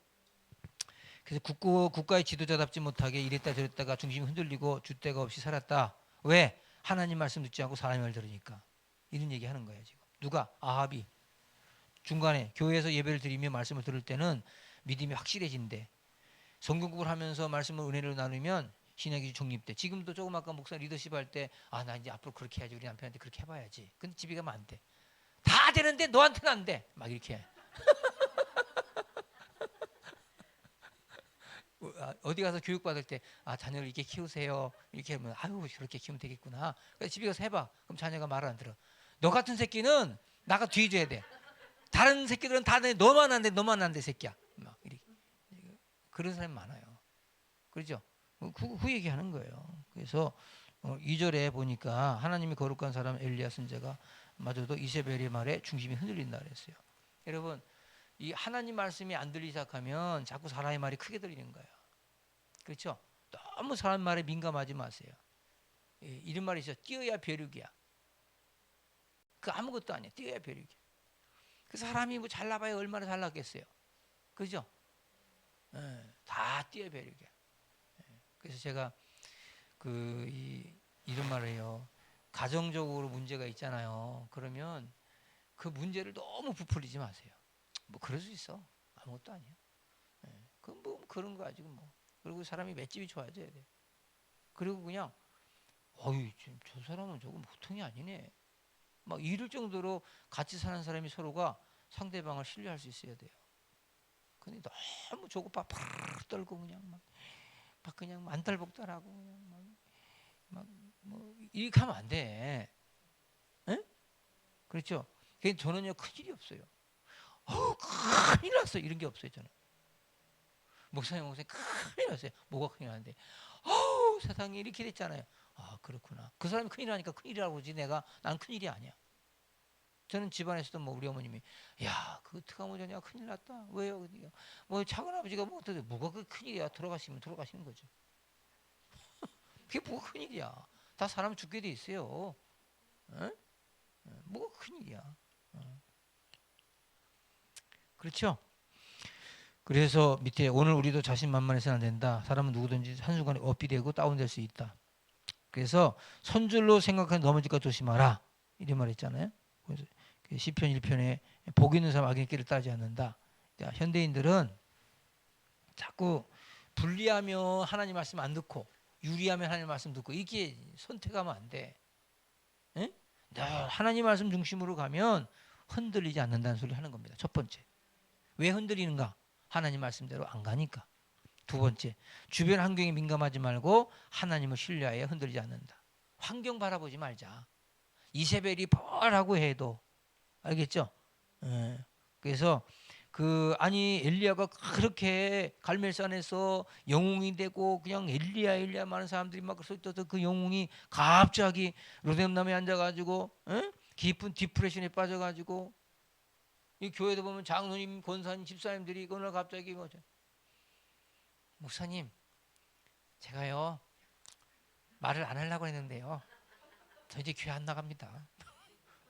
그래서 국가의 지도자답지 못하게 이랬다 저랬다가 중심이 흔들리고 줏대가 없이 살았다. 왜? 하나님 말씀 듣지 않고 사람의 말 들으니까. 이런 얘기 하는 거예요 지금. 누가? 아합이. 중간에 교회에서 예배를 드리며 말씀을 들을 때는 믿음이 확실해진대. 성경국을 하면서 말씀을 은혜를 나누면 신학이 정립돼. 지금도 조금 아까 목사 리더십 할 때 나 이제 앞으로 그렇게 해야지. 우리 남편한테 그렇게 해봐야지. 근데 집에 가면 안 돼. 다 되는데 너한테는 안 돼. 막 이렇게 해. 어디 가서 교육받을 때 자녀를 이렇게 키우세요. 이렇게 하면 아유 저렇게 키우면 되겠구나. 그래서 집에 가서 해봐. 그럼 자녀가 말을 안 들어. 너 같은 새끼는 나가 뒤져야 돼. 다른 새끼들은 다 돼. 너만 안 돼. 너만 안 돼 새끼야. 막 이렇게. 그런 사람이 많아요. 그렇죠? 그 얘기하는 거예요. 그래서 2절에 보니까 하나님이 거룩한 사람 엘리야 선지자가 마저도 이세벨의 말에 중심이 흔들린다 그랬어요. 여러분 이 하나님 말씀이 안 들리기 시작하면 자꾸 사람의 말이 크게 들리는 거예요. 그렇죠? 너무 사람 말에 민감하지 마세요. 이런 말이 있어. 뛰어야 벼룩이야. 그 아무것도 아니야. 뛰어야 벼룩이야. 그 사람이 뭐 잘나봐야 얼마나 잘났겠어요. 그죠? 다 뛰어야 벼룩이야. 그래서 제가 이런 말을 해요. 가정적으로 문제가 있잖아요. 그러면 그 문제를 너무 부풀리지 마세요. 뭐 그럴 수 있어. 아무것도 아니야. 뭐 그런 거 가지고 뭐. 그리고 사람이 맷집이 좋아져야 돼. 그리고 그냥 어이 저 사람은 저거 보통이 아니네. 막 이럴 정도로 같이 사는 사람이 서로가 상대방을 신뢰할 수 있어야 돼요. 근데 너무 조급하게 팍 떨고 그냥 안달복달하고 그냥 뭐 이렇게 하면 안 돼. 에? 그렇죠? 저는요 큰일이 없어요. 큰일 났어 이런 게 없어요 저는. 목사님 큰일 났어요. 뭐가 큰일 났는데 세상이 이렇게 됐잖아요. 그렇구나. 그 사람이 큰일 나니까 큰일이라고 그러지 난 큰일이 아니야. 저는 집안에서도 뭐 우리 어머님이 야 그거 어떡하면 되냐 큰일 났다. 왜요? 뭐 작은아버지가 뭐가 그 큰일이야. 돌아가시면 돌아가시는 거죠. 그게 뭐가 큰일이야. 다 사람 죽게 돼 있어요. 에? 뭐가 큰일이야. 그렇죠? 그래서 밑에 오늘 우리도 자신만만해서는 안 된다. 사람은 누구든지 한순간에 업비되고 다운될 수 있다. 그래서 선줄로 생각하는 넘어질까 조심하라. 이런 말 있잖아요. 그래서 시편 1편에 복 있는 사람 악인의 길을 따지 않는다. 자, 현대인들은 자꾸 분리하면 하나님 말씀 안 듣고 유리하면 하나님 말씀 듣고 이게 선택하면 안 돼. 에? 하나님 말씀 중심으로 가면 흔들리지 않는다는 소리 하는 겁니다. 첫 번째. 왜 흔들리는가? 하나님 말씀대로 안 가니까. 두 번째, 주변 환경에 민감하지 말고 하나님을 신뢰하여 흔들리지 않는다. 환경 바라보지 말자. 이세벨이 뻘하고 해도 알겠죠? 그래서 아니 엘리야가 그렇게 갈멜산에서 영웅이 되고 그냥 엘리야 많은 사람들이 막 그래서 그 영웅이 갑자기 로뎀나무에 앉아가지고 깊은 디프레션에 빠져가지고 이 교회도 보면 장로님, 권사님, 집사님들이 오늘 갑자기 뭐죠? 목사님, 제가요 말을 안 하려고 했는데요. 저 이제 교회 안 나갑니다.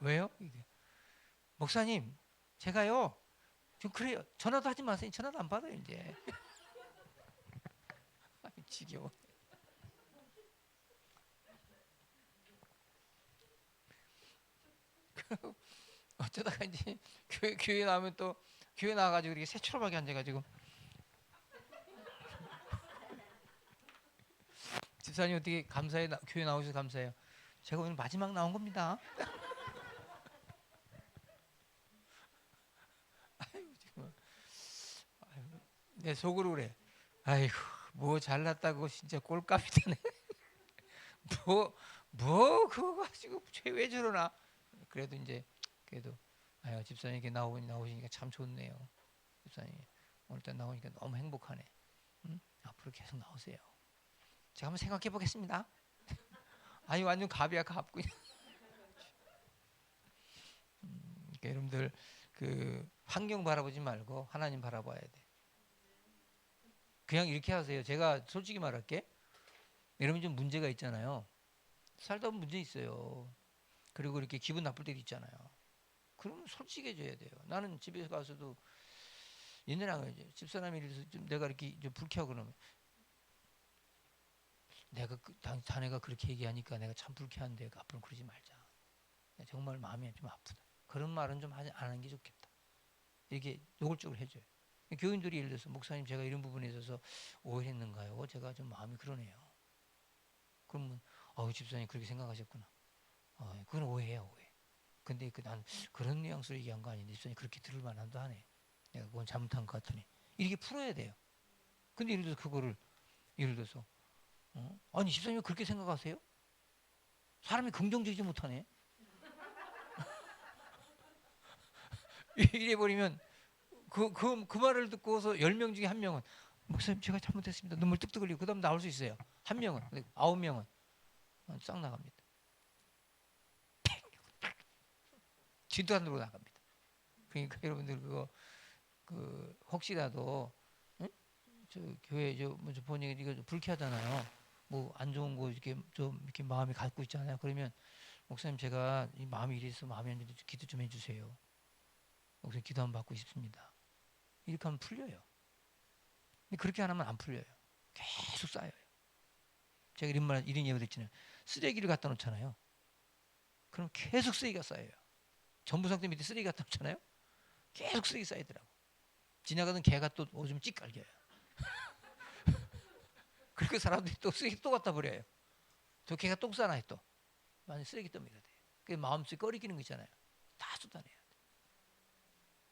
왜요? 목사님, 제가요 좀 그래요. 전화도 하지 마세요. 전화도 안 받아요 이제. 지겨워. 어쩌다가 이제 교회 나오면 또 교회 나와가지고 이렇게 새초롬하게 앉아가지고 집사님 어떻게 감사해 교회 나오셔서 감사해요. 제가 오늘 마지막 나온 겁니다. 아이고 지금 내 속으로 그래. 아이고 뭐 잘났다고 진짜 꼴값이다네. 뭐 그거 가지고 왜 저러나. 그래도 이제 그래도 아유 집사님 이렇게 나오시니까 참 좋네요. 집사님 오늘따라 나오니까 너무 행복하네. 응? 앞으로 계속 나오세요. 제가 한번 생각해 보겠습니다. 아니 완전 갑이야 갑 그냥. 그러니까 여러분들 그 환경 바라보지 말고 하나님 바라봐야 돼. 그냥 이렇게 하세요. 제가 솔직히 말할게. 여러분 좀 문제가 있잖아요. 살다 보면 문제 있어요. 그리고 이렇게 기분 나쁠 때도 있잖아요. 그러면 솔직해져야 돼요. 나는 집에 가서도 옛날에 안 그러죠. 집사람이 이래서 좀 내가 이렇게 좀 불쾌하고 그러면 내가 자네가 그렇게 얘기하니까 내가 참 불쾌한데 앞으로 그러지 말자. 정말 마음이 좀 아프다. 그런 말은 좀 안 하는 게 좋겠다. 이렇게 노골적으로 해줘요. 교인들이 예를 들어서 목사님 제가 이런 부분에 있어서 오해했는가요? 제가 좀 마음이 그러네요. 그러면 집사님 그렇게 생각하셨구나. 그건 오해야 오해. 근데 난 그런 뉘앙스로 얘기한 거 아닌데 집사님 그렇게 들을 만한도 하네. 내가 그건 잘못한 것 같으니 이렇게 풀어야 돼요. 근데 예를 들어서 그거를 예를 들어서 아니 집사님 그렇게 생각하세요? 사람이 긍정적이지 못하네. 이래 버리면 그 말을 듣고서 10명 중에 한 명은 목사님 제가 잘못했습니다. 눈물 뚝뚝 흘리고 그다음 나올 수 있어요. 한 명은 9명은 싹 나갑니다. 진도안으로 나갑니다. 그러니까 여러분들 그거 혹시라도 저 교회 먼저 보니 이거 불쾌하잖아요. 뭐 안 좋은 거 이렇게 좀 이렇게 마음이 갖고 있잖아요. 그러면 목사님 제가 이 마음이 이래서 마음이 안 좋은데 기도 좀 해주세요. 목사님 기도 한번 받고 싶습니다. 이렇게 하면 풀려요. 근데 그렇게 안 하면 안 풀려요. 계속 쌓여요. 제가 이런 예를 들잖아요. 쓰레기를 갖다 놓잖아요. 그럼 계속 쓰레기가 쌓여요. 전부 상태 밑에 쓰레기 갖다 놓잖아요. 계속 쓰레기 쌓이더라고. 지나가던 개가 또 오줌 찍 갈겨요. 그리고 사람들이 또 쓰레기 또 갖다 버려요. 저 개가 똥 싸나요 또. 완전 쓰레기 더미가 돼요. 그 마음속에 꺼리기는 거 있잖아요. 다 쏟아내야 돼.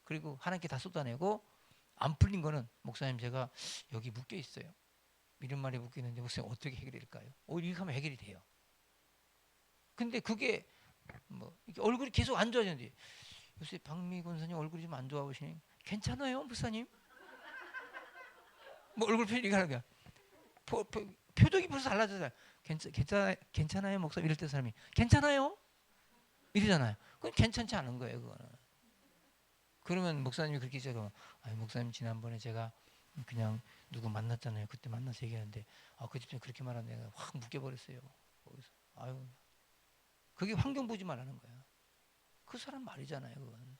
그리고 하나님께 다 쏟아내고 안 풀린 거는 목사님 제가 여기 묶여 있어요. 이런 말이 묶여 있는데 목사님 어떻게 해결될까요? 이렇게 하면 해결이 돼요. 근데 그게 뭐 얼굴이 계속 안 좋아지는데 요새 박미 권사님 얼굴이 좀 안 좋아 보시니 괜찮아요, 목사님? 뭐 얼굴 표정이 가는 거야. 표정이 벌써 달라졌어요. 괜찮아요, 목사님 이럴 때 사람이 괜찮아요? 이러잖아요. 그건 괜찮지 않은 거예요, 그거는. 그러면 목사님이 그렇게 시작하면 목사님 지난번에 제가 그냥 누구 만났잖아요. 그때 만나서 얘기하는데 그 집사님 그렇게 말하는데 내가 확 묶여버렸어요. 거기서 그게 환경 보지 말라는 거야. 그 사람 말이잖아요, 그건.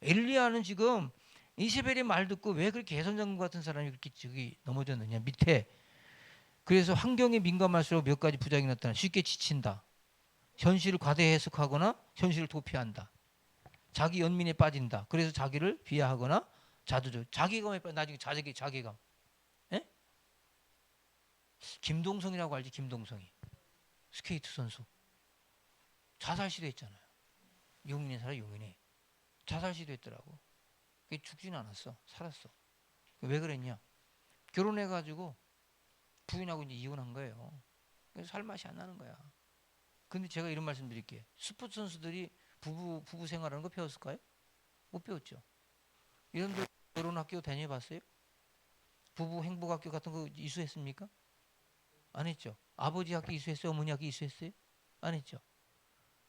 엘리야는 지금 이세벨의 말 듣고 왜 그렇게 개선장군 같은 사람이 그렇게 저기 넘어졌느냐 밑에. 그래서 환경에 민감할수록 몇 가지 부작용이 나타나. 쉽게 지친다. 현실을 과대 해석하거나 현실을 도피한다. 자기 연민에 빠진다. 그래서 자기를 비하하거나 자두죠. 자기감에 빠져. 나중에 자기감. 에? 김동성이라고 알지? 김동성이 스케이트 선수 자살 시도했잖아요. 용인에 살아 용인에 자살 시도했더라고. 죽지는 않았어. 살았어. 왜 그랬냐? 결혼해가지고 부인하고 이제 이혼한 거예요. 그래서 살 맛이 안 나는 거야. 근데 제가 이런 말씀 드릴게요. 스포츠 선수들이 부부 생활하는 거 배웠을까요? 못 배웠죠. 여러분들 결혼학교 다녀봤어요? 부부 행복학교 같은 거 이수했습니까? 안 했죠. 아버지 학교 이수했어요? 어머니 학교 이수했어요? 안 했죠.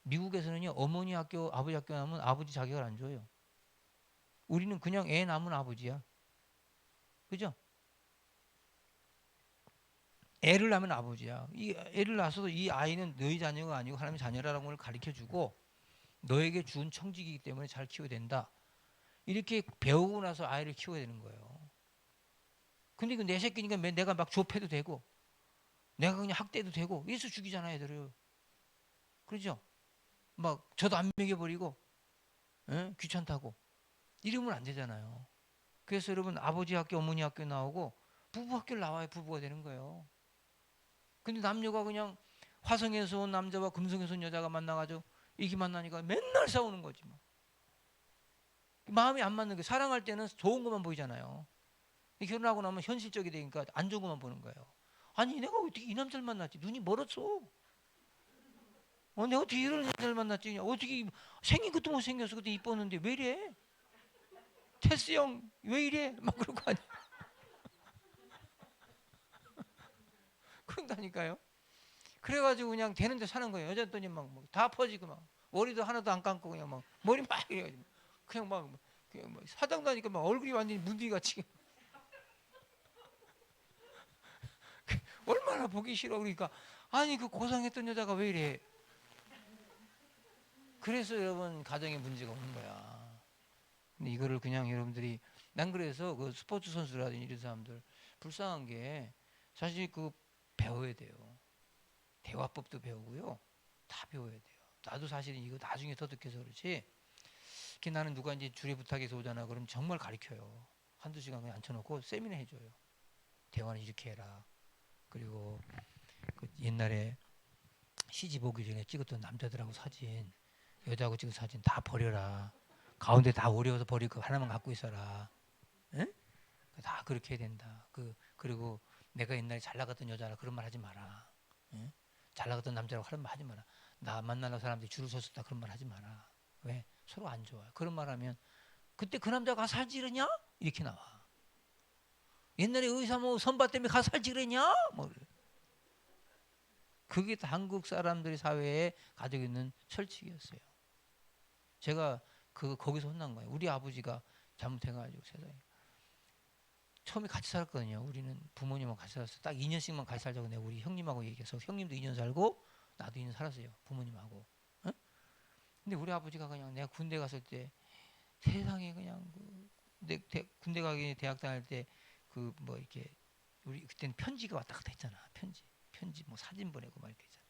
미국에서는요, 어머니 학교, 아버지 학교 나면 아버지 자격을 안 줘요. 우리는 그냥 애 낳으면 아버지야. 그죠? 애를 낳으면 아버지야. 이 애를 낳아서도 이 아이는 너희 자녀가 아니고 하나님의 자녀라는 걸 가르쳐 주고 너에게 준 청직이기 때문에 잘 키워야 된다. 이렇게 배우고 나서 아이를 키워야 되는 거예요. 근데 이거 내 새끼니까 내가 막 좁혀도 되고 내가 그냥 학대도 되고 이래서 죽이잖아 애들을. 그러죠? 막 저도 안 먹여버리고 귀찮다고 이러면 안 되잖아요. 그래서 여러분 아버지 학교 어머니 학교 나오고 부부 학교를 나와야 부부가 되는 거예요. 근데 남녀가 그냥 화성에서 온 남자와 금성에서 온 여자가 만나가지고 이게 만나니까 맨날 싸우는 거지 뭐. 마음이 안 맞는 게 사랑할 때는 좋은 것만 보이잖아요. 결혼하고 나면 현실적이 되니까 안 좋은 것만 보는 거예요. 아니 내가 어떻게 이 남자를 만났지? 눈이 멀었어. 내가 어떻게 이런 여자를 만났지? 어떻게 생긴 것도 못 생겼어. 그때 이뻤는데 왜 이래? 테스 형 왜 이래? 막 그러고 하니. 그런다니까요. 그래가지고 그냥 되는데 사는 거예요. 여자들이 막 다 퍼지고 막 머리도 하나도 안 감고 그냥 막 머리 막 이래가지고 그냥 막 그냥 막 사장도 하니까 막 얼굴이 완전히 문디같이 얼마나 보기 싫어. 그러니까 아니 그 고상했던 여자가 왜 이래? 그래서 여러분 가정에 문제가 오는 거야. 근데 이거를 그냥 여러분들이 난 그래서 그 스포츠 선수라든지 이런 사람들 불쌍한 게 사실 그 배워야 돼요. 대화법도 배우고요. 다 배워야 돼요. 나도 사실은 이거 나중에 터득해서 그렇지. 특히 나는 누가 이제 주례 부탁해서 오잖아. 그럼 정말 가르쳐요. 한두 시간 그냥 앉혀놓고 세미나 해줘요. 대화는 이렇게 해라. 그리고 그 옛날에 시집 오기 전에 찍었던 남자들하고 사진, 여자하고 찍은 사진 다 버려라. 가운데 다 어려워서 버릴 거 하나만 갖고 있어라. 에? 다 그렇게 해야 된다. 그리고 내가 옛날에 잘 나갔던 여자라 그런 말 하지 마라. 에? 잘 나갔던 남자라고 그런 말 하지 마라. 나 만나는 사람들이 줄을 섰었다 그런 말 하지 마라. 왜? 서로 안 좋아요. 그런 말 하면 그때 그 남자가 살찌르냐? 이렇게 나와. 옛날에 의사 뭐 선바 때문에 가 살찌르냐? 뭐 그게 다 한국 사람들이 사회에 가지고 있는 철칙이었어요. 제가 거기서 혼난 거예요. 우리 아버지가 잘못해가지고 세상에. 처음에 같이 살았거든요. 우리는 부모님하고 같이 살았어요. 딱 2년씩만 같이 살자고 내가 우리 형님하고 얘기해서 형님도 2년 살고 나도 2년 살았어요. 부모님하고. 어? 근데 우리 아버지가 그냥 내가 군대 갔을 때 세상에 그냥 군대 가기 대학 다닐 때 그 뭐 이렇게 우리 그때는 편지가 왔다 갔다 했잖아. 편지 뭐 사진 보내고 막 이렇게 했잖아.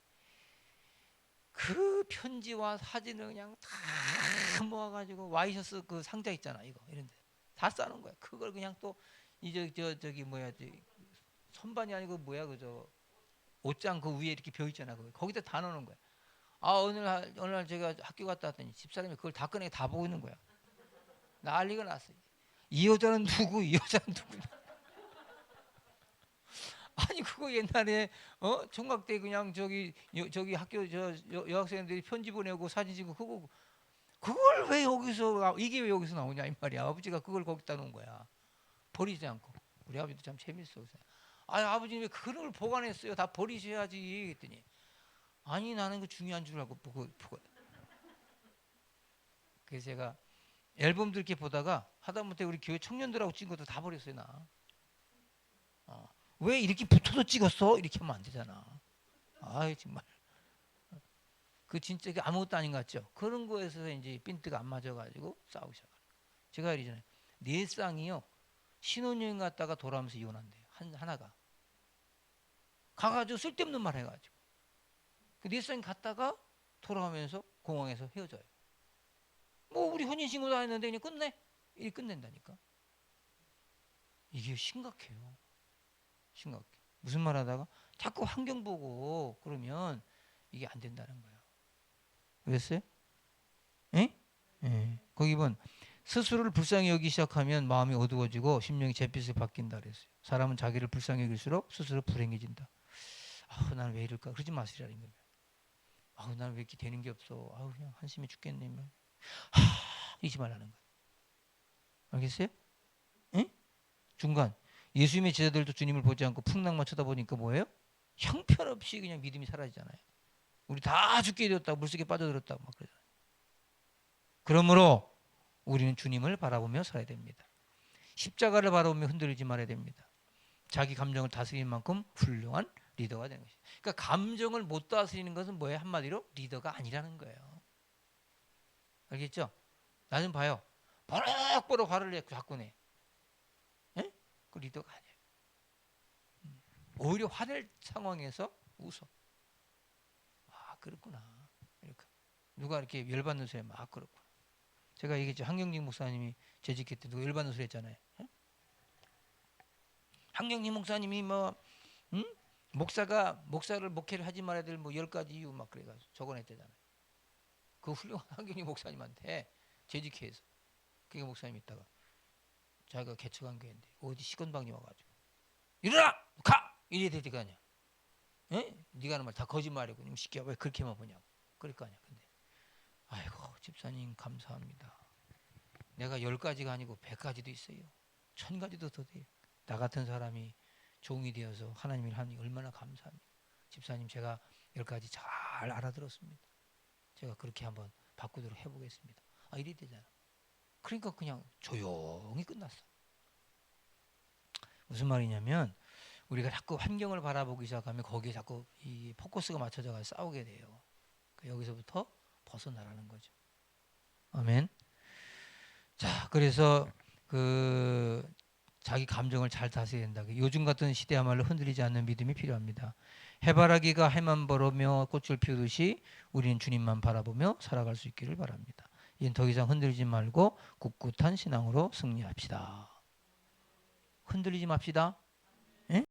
그 편지와 사진을 그냥 다 모아가지고 와이셔츠 그 상자 있잖아. 이거 이런데 다 싸는 거야. 그걸 그냥 또 이제 저기 뭐야 선반이 아니고 뭐야 그저 옷장 그 위에 이렇게 벼 있잖아. 거기다 다 넣는 거야. 어느 날 제가 학교 갔다 왔더니 집사람이 그걸 다 꺼내 다 보고 있는 거야. 난리가 났어요. 이 여자는 누구? 이 여자는 누구? 아니 그거 옛날에 총각 때 그냥 저기 학교 여학생들이 편지 보내고 사진 찍고 그걸 왜 여기서 이게 왜 여기서 나오냐 이 말이야. 아버지가 그걸 거기다 놓은 거야. 버리지 않고. 우리 아버지도 참 재밌어. 아버지는 왜 그런 걸 보관했어요? 다 버리셔야지. 그랬더니 아니 나는 그 중요한 줄 알고 보고. 그래서 제가 앨범들 이렇게 보다가 하다못해 우리 교회 청년들하고 찍은 것도 다 버렸어요 나. 왜 이렇게 붙어서 찍었어? 이렇게 하면 안 되잖아. 아이 정말. 그 진짜 아무것도 아닌 것 같죠? 그런 거에서 이제 핀트가 안 맞아가지고 싸우기 시작하는 거예요. 제가 이러잖아요. 네 쌍이요. 신혼여행 갔다가 돌아오면서 이혼한대요. 하나가. 가가지고 쓸데없는 말 해가지고. 네 쌍이 갔다가 돌아오면서 공항에서 헤어져요. 뭐 우리 혼인신고도 안 했는데 그냥 끝내. 이 끝낸다니까. 이게 심각해요. 심각해. 무슨 말 하다가 자꾸 환경 보고 그러면 이게 안 된다는 거예요. 그랬어요? 예? 예. 거기 본 스스로를 불쌍히 여기기 시작하면 마음이 어두워지고 심령이 잿빛을 바뀐다 그랬어요. 사람은 자기를 불쌍히 여길수록 스스로 불행해진다. 나는 왜 이럴까? 그러지 마시라는 거예요. 나는 왜 이렇게 되는 게 없어. 그냥 한심해 죽겠네. 이러지 말라는 거예요. 알겠어요? 응? 중간. 예수님의 제자들도 주님을 보지 않고 풍랑만 쳐다보니까 뭐예요? 형편없이 그냥 믿음이 사라지잖아요. 우리 다 죽게 되었다. 물속에 빠져들었다. 막 그러잖아요. 그러므로 우리는 주님을 바라보며 살아야 됩니다. 십자가를 바라보며 흔들리지 말아야 됩니다. 자기 감정을 다스리는 만큼 훌륭한 리더가 되는 것이죠. 그러니까 감정을 못 다스리는 것은 뭐예요? 한마디로 리더가 아니라는 거예요. 알겠죠? 나 좀 봐요. 버럭버럭 화를 내 자꾸 내. 에? 그 리더가 아니에요. 오히려 화낼 상황에서 웃어. 아 그렇구나. 이렇게 누가 이렇게 열받는 소리 막 그렇구나. 제가 얘기했죠. 한경직 목사님이 재직회 때 누가 열받는 소리 했잖아요. 에? 한경직 목사님이 뭐 응? 목사를 목회를 하지 말아야 될 뭐 10가지 이유 막 그래가지고 적어냈대잖아요. 그 훌륭한 한경직 목사님한테 재직회에서 그게 목사님 있다가 자기가 개척한 교회인데 어디 시건방이 와가지고 일어나 가 이래야 될 거 아니야. 에? 네가 하는 말 다 거짓말이고 이 새끼야 왜 그렇게만 보냐고 그럴 거 아니야. 근데 아이고 집사님 감사합니다. 내가 10가지가 아니고 100가지도 있어요. 1000가지도 더 돼요. 나 같은 사람이 종이 되어서 하나님 일 하니 얼마나 감사합니까. 집사님 제가 10가지 잘 알아들었습니다. 제가 그렇게 한번 바꾸도록 해보겠습니다. 아 이래 되잖아. 그러니까 그냥 조용히 끝났어. 무슨 말이냐면 우리가 자꾸 환경을 바라보기 시작하면 거기에 자꾸 이 포커스가 맞춰져 가서 싸우게 돼요. 여기서부터 벗어나라는 거죠. 아멘. 자, 그래서 그 자기 감정을 잘 다스려야 된다. 요즘 같은 시대야말로 흔들리지 않는 믿음이 필요합니다. 해바라기가 해만 보며 꽃을 피우듯이 우리는 주님만 바라보며 살아갈 수 있기를 바랍니다. 이젠 더 이상 흔들리지 말고 굳굳한 신앙으로 승리합시다. 흔들리지 맙시다. 예?